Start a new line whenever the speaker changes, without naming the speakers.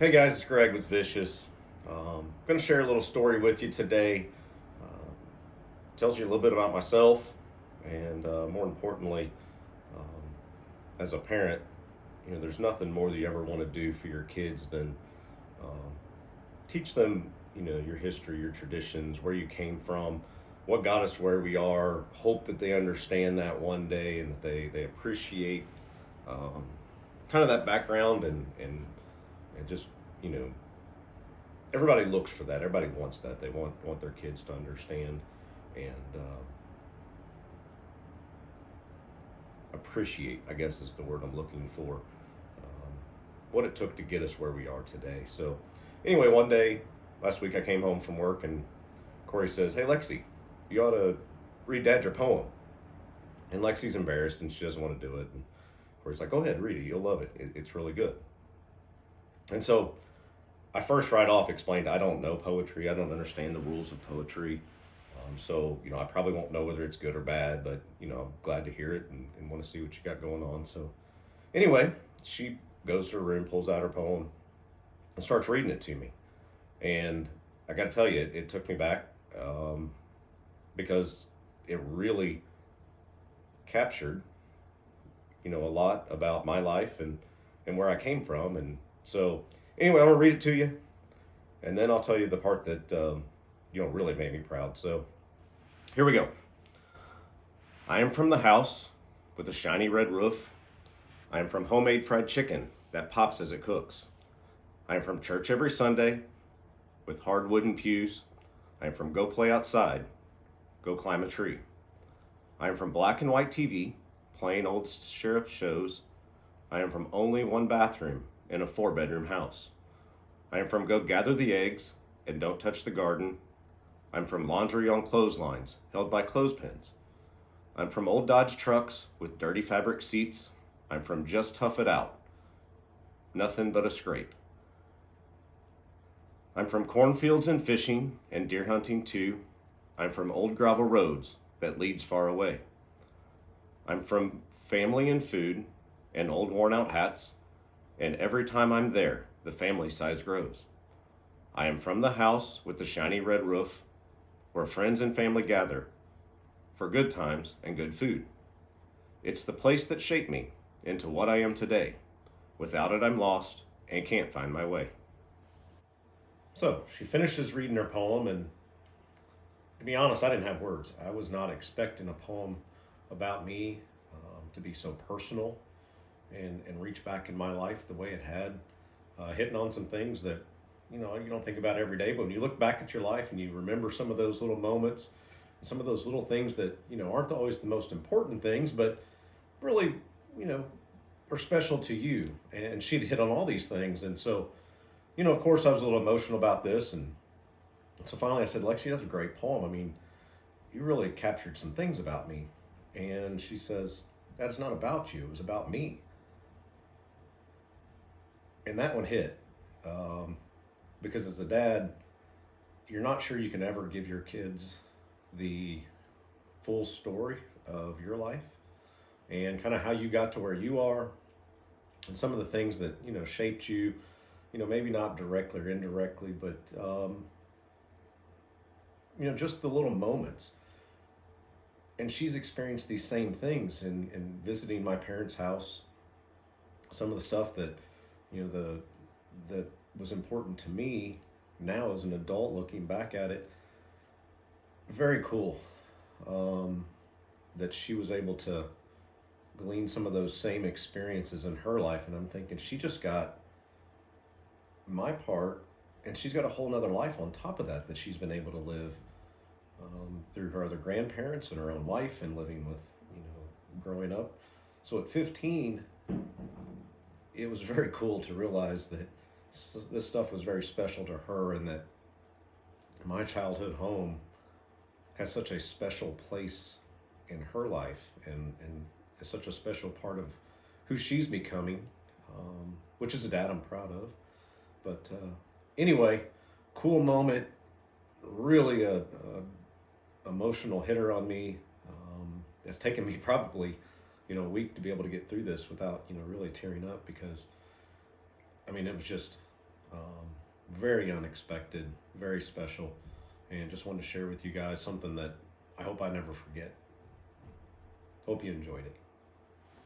Hey guys, it's Greg with Vicious. Going to share a little story with you today. Tells you a little bit about myself, and more importantly, um, as a parent, there's nothing more that you ever want to do for your kids than um, teach them, your history, your traditions, where you came from, what got us where we are. Hope that they understand that one day and that they appreciate um, kind of that background and just you know everybody looks for that. Everybody wants that. They want their kids to understand and appreciate, I guess is the word I'm looking for, what it took to get us where we are today. So, anyway, one day last week I came home from work and Corey says, "Hey Lexi, you ought to read Dad your poem." And Lexi's embarrassed and she doesn't want to do it. And Corey's like, "Go ahead, read it. You'll love it. It's really good." And so I first right off explained I don't know poetry. I don't understand the rules of poetry. So, I probably won't know whether it's good or bad, but, I'm glad to hear it and want to see what you got going on. So, anyway, she goes to her room, pulls out her poem, and starts reading it to me. And I got to tell you, it took me back because it really captured, a lot about my life and where I came from. And so, anyway, I'm going to read it to you, and then I'll tell you the part that, really made me proud. So, here we go. I am from the house with a shiny red roof. I am from homemade fried chicken that pops as it cooks. I am from church every Sunday with hard wooden pews. I am from go play outside, go climb a tree. I am from black and white TV, playing old sheriff shows. I am from only one bathroom in a 4-bedroom house. I am from go gather the eggs and don't touch the garden. I'm from laundry on clotheslines held by clothespins. I'm from old Dodge trucks with dirty fabric seats. I'm from just tough it out, nothing but a scrape. I'm from cornfields and fishing and deer hunting too. I'm from old gravel roads that leads far away. I'm from family and food and old worn out hats, and every time I'm there, the family size grows. I am from the house with the shiny red roof, where friends and family gather for good times and good food. It's the place that shaped me into what I am today. Without it, I'm lost and can't find my way. So she finishes reading her poem, and to be honest, I didn't have words. I was not expecting a poem about me to be so personal and reach back in my life the way it had, hitting on some things that you don't think about every day. But when you look back at your life and you remember some of those little moments, some of those little things that aren't always the most important things, but really are special to you. And she'd hit on all these things, and so of course I was a little emotional about this, and so finally I said, "Lexi, that's a great poem. I mean, you really captured some things about me." And she says, "That is not about you. It was about me." And that one hit. Because as a dad, you're not sure you can ever give your kids the full story of your life and kind of how you got to where you are and some of the things that shaped you, maybe not directly or indirectly, but just the little moments. And she's experienced these same things in visiting my parents' house. Some of the stuff that that was important to me now as an adult, looking back at it, very cool that she was able to glean some of those same experiences in her life. And I'm thinking, she just got my part, and she's got a whole nother life on top of that she's been able to live through her other grandparents and her own life and living with growing up. So at 15, it was very cool to realize that this stuff was very special to her, and that my childhood home has such a special place in her life, and is such a special part of who she's becoming, which is a dad I'm proud of. But anyway, cool moment, really a emotional hitter on me. It's taken me probably a week to be able to get through this without really tearing up, because I mean, it was just
Very unexpected, very special, and just wanted to share with you guys something that I hope I never forget. Hope you enjoyed it.